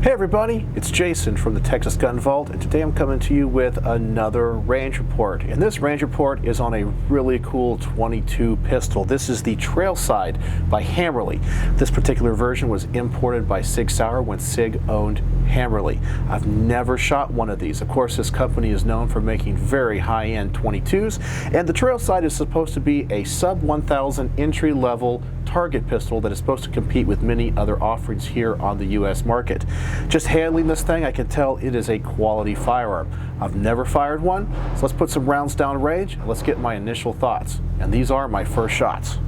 Hey everybody, it's Jason from the Texas Gun Vault, and today I'm coming to you with another range report. And this range report is on a really cool 22 pistol. This is the Trailside by Hammerli. This particular version was imported by SIG Sauer when SIG owned Hammerli. I've never shot one of these. Of course, this company is known for making very high-end 22s, and the Trailside is supposed to be a sub-1000 entry-level target pistol that is supposed to compete with many other offerings here on the US market. Just handling this thing, I can tell it is a quality firearm. I've never fired one, so let's put some rounds down range and let's get my initial thoughts. And these are my first shots.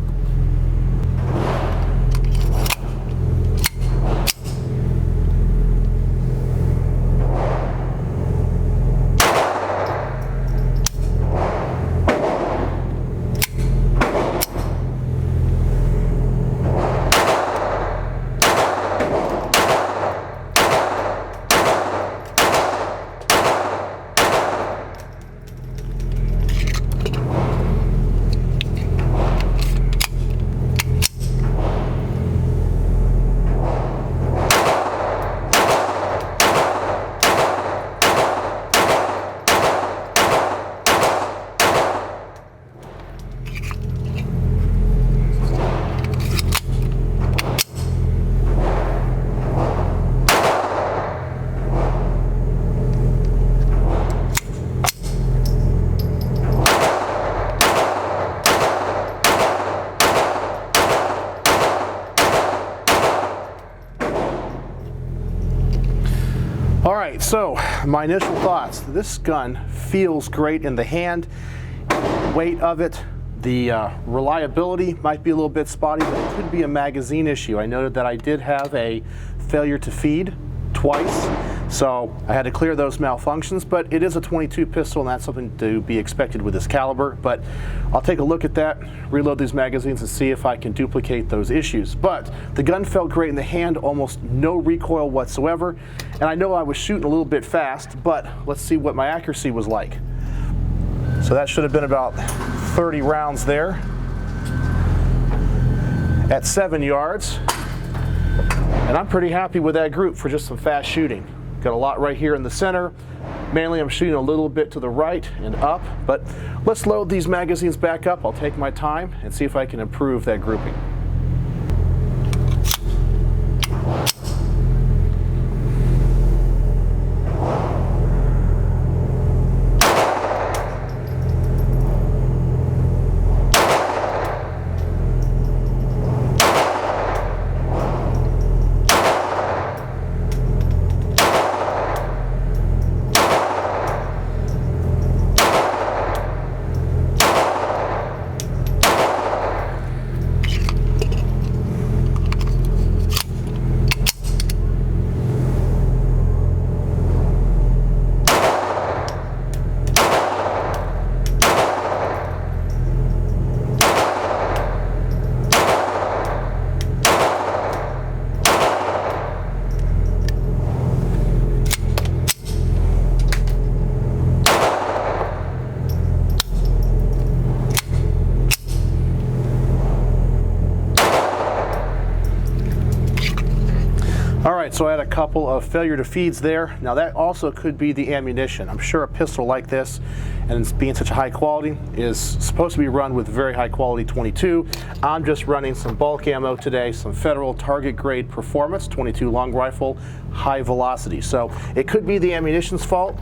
Alright, so my initial thoughts. This gun feels great in the hand. Weight of it, the reliability might be a little bit spotty, but it could be a magazine issue. I noted that I did have a failure to feed twice, so I had to clear those malfunctions, but it is a 22 pistol and that's something to be expected with this caliber. But I'll take a look at that, reload these magazines and see if I can duplicate those issues. But the gun felt great in the hand, almost no recoil whatsoever, and I know I was shooting a little bit fast, but let's see what my accuracy was like. So that should have been about 30 rounds there at 7 yards. And I'm pretty happy with that group for just some fast shooting. Got a lot right here in the center. Mainly I'm shooting a little bit to the right and up, but let's load these magazines back up. I'll take my time and see if I can improve that grouping. Alright, so I had a couple of failure to feeds there. Now that also could be the ammunition. I'm sure a pistol like this, and it's being such a high quality, is supposed to be run with very high quality 22. I'm just running some bulk ammo today, some Federal target grade performance, 22 long rifle, high velocity. So it could be the ammunition's fault.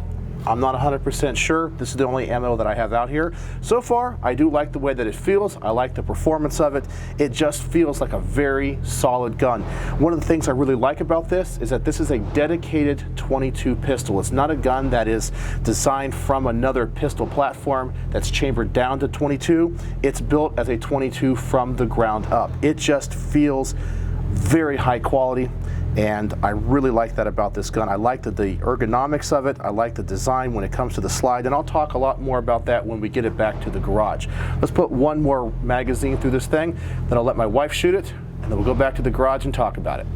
I'm not 100% sure. This is the only ammo that I have out here. So far, I do like the way that it feels. I like the performance of it. It just feels like a very solid gun. One of the things I really like about this is that this is a dedicated 22 pistol. It's not a gun that is designed from another pistol platform that's chambered down to 22. It's built as a 22 from the ground up. It just feels very high quality. And I really like that about this gun. I like the ergonomics of it. I like the design when it comes to the slide, and I'll talk a lot more about that when we get it back to the garage. Let's put one more magazine through this thing, then I'll let my wife shoot it, and then we'll go back to the garage and talk about it.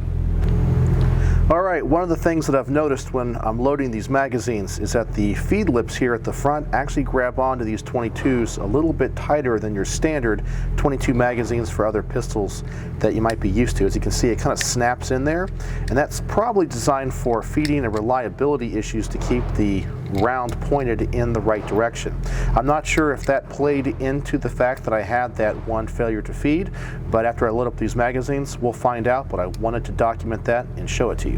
All right, one of the things that I've noticed when I'm loading these magazines is that the feed lips here at the front actually grab onto these 22s a little bit tighter than your standard 22 magazines for other pistols that you might be used to. As you can see, it kind of snaps in there, and that's probably designed for feeding and reliability issues to keep the round pointed in the right direction. I'm not sure if that played into the fact that I had that one failure to feed, but after I load up these magazines, we'll find out, but I wanted to document that and show it to you.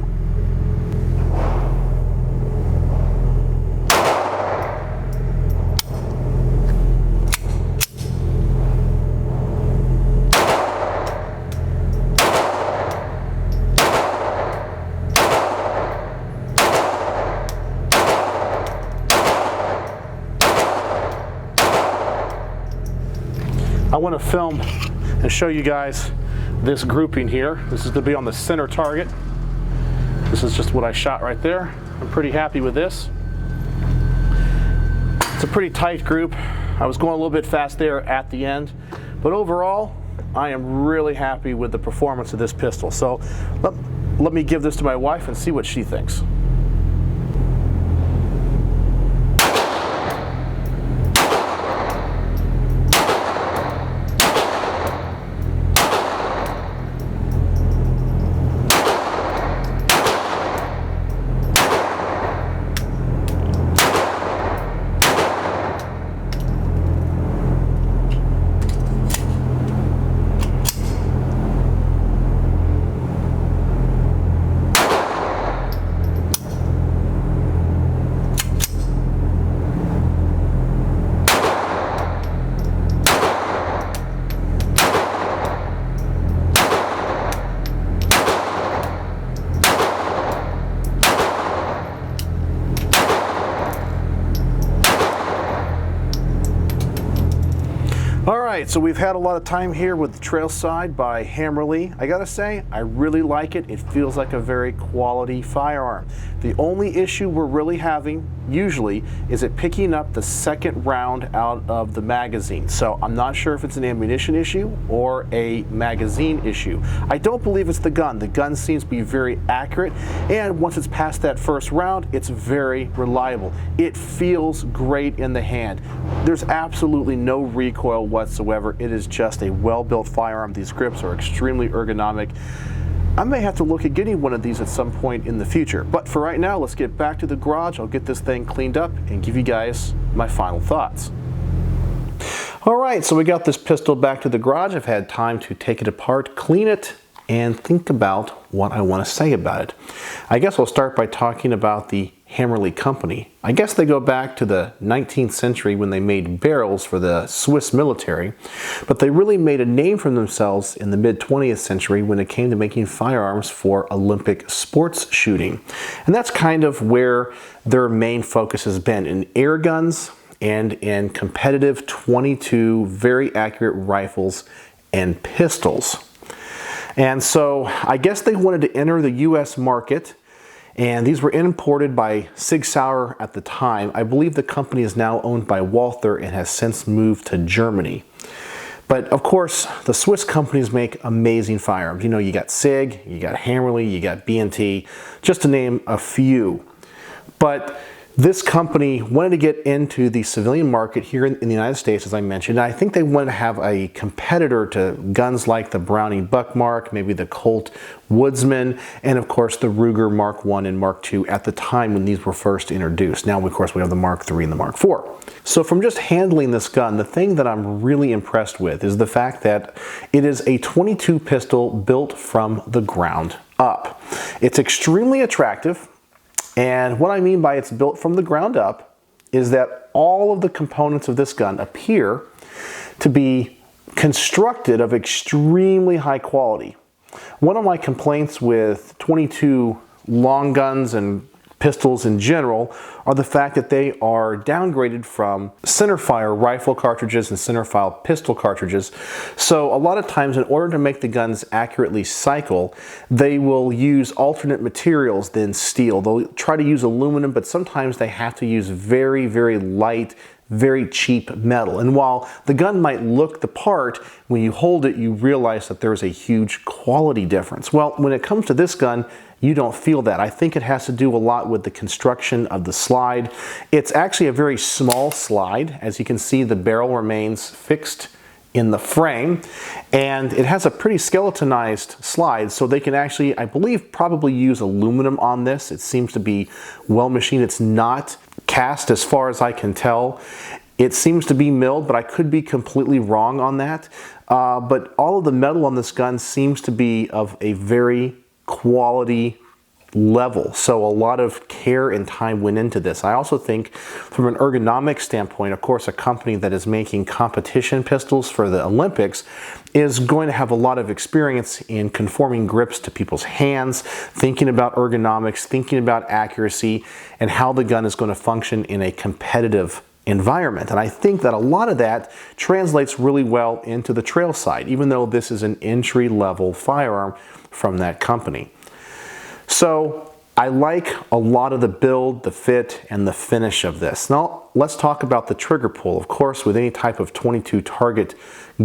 I want to film and show you guys this grouping here. This is to be on the center target. This is just what I shot right there. I'm pretty happy with this. It's a pretty tight group. I was going a little bit fast there at the end, but overall, I am really happy with the performance of this pistol. So let me give this to my wife and see what she thinks. Alright, so we've had a lot of time here with the Trailside by Hammerli. I gotta say, I really like it. It feels like a very quality firearm. The only issue we're really having, usually, is it picking up the second round out of the magazine. So I'm not sure if it's an ammunition issue or a magazine issue. I don't believe it's the gun. The gun seems to be very accurate, and once it's past that first round, it's very reliable. It feels great in the hand. There's absolutely no recoil whatsoever. It is just a well-built firearm. These grips are extremely ergonomic. I may have to look at getting one of these at some point in the future, but for right now, let's get back to the garage. I'll get this thing cleaned up and give you guys my final thoughts. All right, so we got this pistol back to the garage. I've had time to take it apart, clean it, and think about what I want to say about it. I guess I'll start by talking about the Hammerli company. I guess they go back to the 19th century when they made barrels for the Swiss military, but they really made a name for themselves in the mid-20th century when it came to making firearms for Olympic sports shooting. And that's kind of where their main focus has been, in air guns and in competitive .22 very accurate rifles and pistols. And so I guess they wanted to enter the US market, and these were imported by SIG Sauer at the time. I believe the company is now owned by Walther and has since moved to Germany. But of course, the Swiss companies make amazing firearms. You know, you got SIG, you got Hammerli, you got B&T, just to name a few. But this company wanted to get into the civilian market here in the United States, as I mentioned. I think they wanted to have a competitor to guns like the Browning Buckmark, maybe the Colt Woodsman, and of course the Ruger Mark I and Mark II at the time when these were first introduced. Now, of course, we have the Mark III and the Mark IV. So from just handling this gun, the thing that I'm really impressed with is the fact that it is a .22 pistol built from the ground up. It's extremely attractive. And what I mean by it's built from the ground up is that all of the components of this gun appear to be constructed of extremely high quality. One of my complaints with .22 long guns and pistols in general are the fact that they are downgraded from centerfire rifle cartridges and centerfire pistol cartridges. So a lot of times, in order to make the guns accurately cycle, they will use alternate materials than steel. They'll try to use aluminum, but sometimes they have to use very, very light, very cheap metal. And while the gun might look the part, when you hold it, you realize that there's a huge quality difference. Well, when it comes to this gun, you don't feel that. I think it has to do a lot with the construction of the slide. It's actually a very small slide. As you can see, the barrel remains fixed in the frame, and it has a pretty skeletonized slide, so they can actually, I believe, probably use aluminum on this. It seems to be well machined. It's not cast as far as I can tell. It seems to be milled, but I could be completely wrong on that. But all of the metal on this gun seems to be of a very quality level. So a lot of care and time went into this. I also think from an ergonomic standpoint, of course, a company that is making competition pistols for the Olympics is going to have a lot of experience in conforming grips to people's hands, thinking about ergonomics, thinking about accuracy, and how the gun is going to function in a competitive environment. And I think that a lot of that translates really well into the Trailside, even though this is an entry-level firearm from that company. So I like a lot of the build, the fit, and the finish of this. Now let's talk about the trigger pull. Of course, with any type of 22 target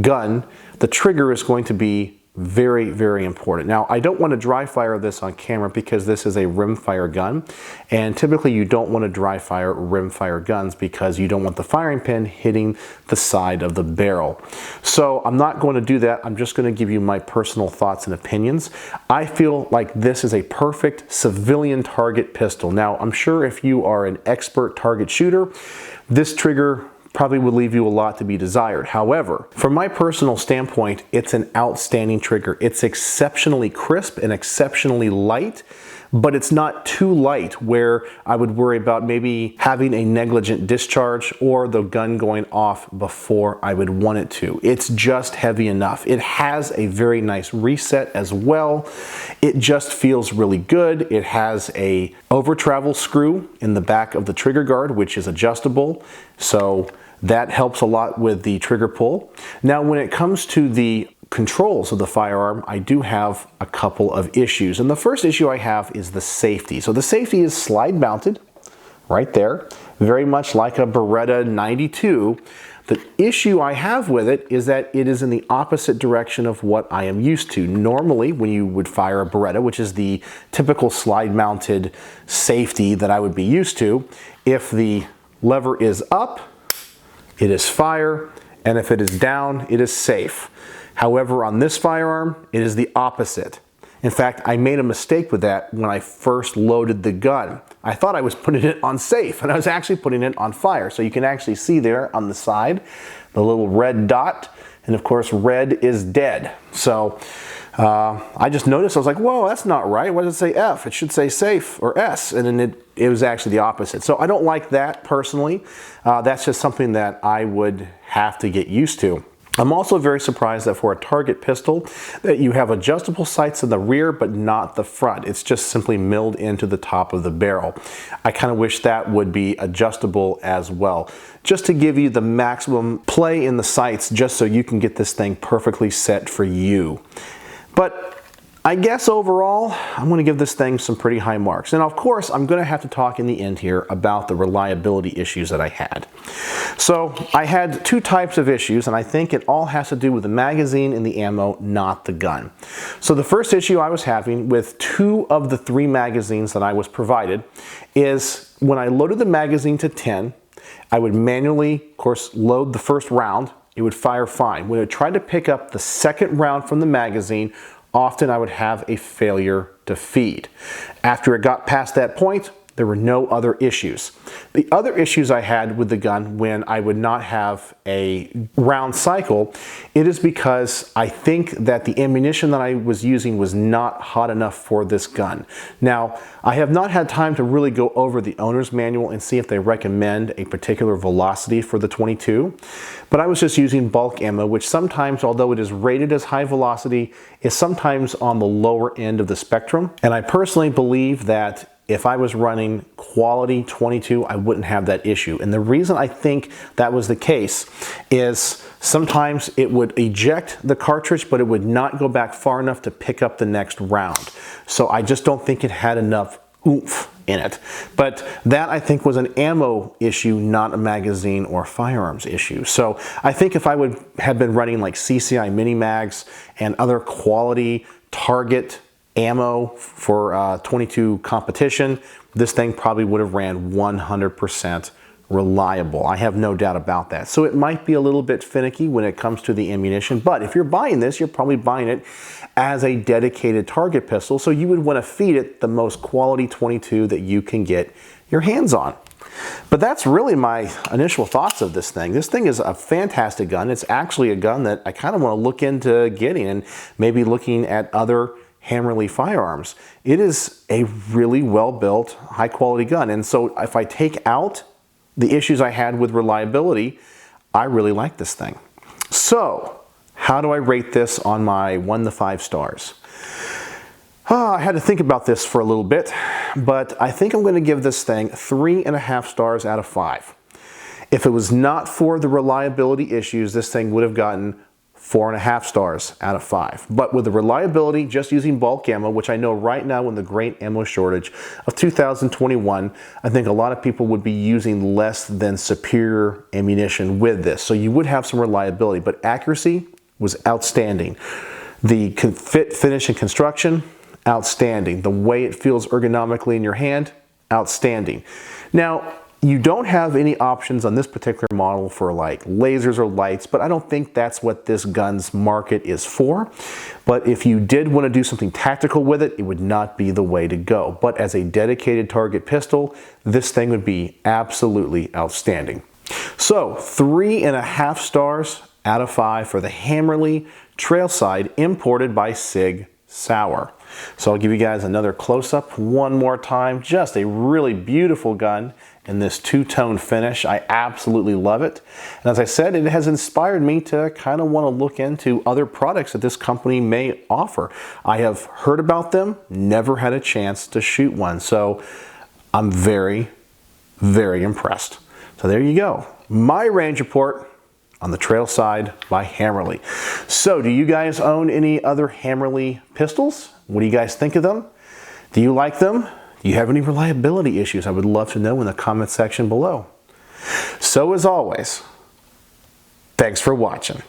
gun, the trigger is going to be very, very important. Now, I don't want to dry fire this on camera because this is a rimfire gun, and typically you don't want to dry fire rimfire guns because you don't want the firing pin hitting the side of the barrel. So I'm not going to do that. I'm just going to give you my personal thoughts and opinions. I feel like this is a perfect civilian target pistol. Now, I'm sure if you are an expert target shooter, this trigger probably would leave you a lot to be desired. However, from my personal standpoint, it's an outstanding trigger. It's exceptionally crisp and exceptionally light, but it's not too light where I would worry about maybe having a negligent discharge or the gun going off before I would want it to. It's just heavy enough. It has a very nice reset as well. It just feels really good. It has a over travel screw in the back of the trigger guard, which is adjustable. So that helps a lot with the trigger pull. Now, when it comes to the controls of the firearm, I do have a couple of issues. And the first issue I have is the safety. So the safety is slide mounted right there, very much like a Beretta 92. The issue I have with it is that it is in the opposite direction of what I am used to. Normally, when you would fire a Beretta, which is the typical slide mounted safety that I would be used to, if the lever is up, it is fire, and if it is down, it is safe. However, on this firearm, it is the opposite. In fact, I made a mistake with that when I first loaded the gun. I thought I was putting it on safe, and I was actually putting it on fire. So you can actually see there on the side, the little red dot, and of course, red is dead. So I just noticed, I was like, whoa, that's not right. Why does it say F? It should say safe or S, and then it was actually the opposite. So I don't like that personally. That's just something that I would have to get used to. I'm also very surprised that for a target pistol that you have adjustable sights in the rear but not the front. It's just simply milled into the top of the barrel. I kind of wish that would be adjustable as well, just to give you the maximum play in the sights, just so you can get this thing perfectly set for you. But I guess overall, I'm going to give this thing some pretty high marks. And of course, I'm going to have to talk in the end here about the reliability issues that I had. So I had two types of issues, and I think it all has to do with the magazine and the ammo, not the gun. So the first issue I was having with 2 of the 3 magazines that I was provided is when I loaded the magazine to 10, I would manually, of course, load the first round. It would fire fine. When it tried to pick up the second round from the magazine, often I would have a failure to feed. After it got past that point, there were no other issues. The other issues I had with the gun when I would not have a round cycle, it is because I think that the ammunition that I was using was not hot enough for this gun. Now, I have not had time to really go over the owner's manual and see if they recommend a particular velocity for the 22, but I was just using bulk ammo, which sometimes, although it is rated as high velocity, is sometimes on the lower end of the spectrum. And I personally believe that if I was running quality 22, I wouldn't have that issue. And the reason I think that was the case is sometimes it would eject the cartridge, but it would not go back far enough to pick up the next round. So I just don't think it had enough oomph in it. But that, I think, was an ammo issue, not a magazine or firearms issue. So I think if I would have been running like CCI mini mags and other quality target ammo for 22 competition, this thing probably would have ran 100% reliable. I have no doubt about that. So it might be a little bit finicky when it comes to the ammunition, but if you're buying this, you're probably buying it as a dedicated target pistol, so you would want to feed it the most quality 22 that you can get your hands on. But that's really my initial thoughts of this thing. This thing is a fantastic gun. It's actually a gun that I kind of want to look into getting and maybe looking at other Hammerli firearms. It is a really well-built, high-quality gun, and so if I take out the issues I had with reliability, I really like this thing. So, how do I rate this on my 1 to 5 stars? I had to think about this for a little bit, but I think I'm going to give this thing 3.5 stars out of 5. If it was not for the reliability issues, this thing would have gotten 4.5 stars out of 5. But with the reliability, just using bulk ammo, which I know right now in the great ammo shortage of 2021, I think a lot of people would be using less than superior ammunition with this. So you would have some reliability, but accuracy was outstanding. The fit, finish, and construction, outstanding. The way it feels ergonomically in your hand, outstanding. Now, you don't have any options on this particular model for like lasers or lights, but I don't think that's what this gun's market is for. But if you did want to do something tactical with it, it would not be the way to go. But as a dedicated target pistol, this thing would be absolutely outstanding. So 3.5 stars out of 5 for the Hammerli Trailside, imported by SIG Sauer. So I'll give you guys another close-up one more time. Just a really beautiful gun in this two-tone finish. I absolutely love it. And as I said, it has inspired me to kind of want to look into other products that this company may offer. I have heard about them, never had a chance to shoot one. So I'm very, very impressed. So there you go. My range report on the Trailside by Hammerli. So do you guys own any other Hammerli pistols? What do you guys think of them? Do you like them? Do you have any reliability issues? I would love to know in the comment section below. So as always, thanks for watching.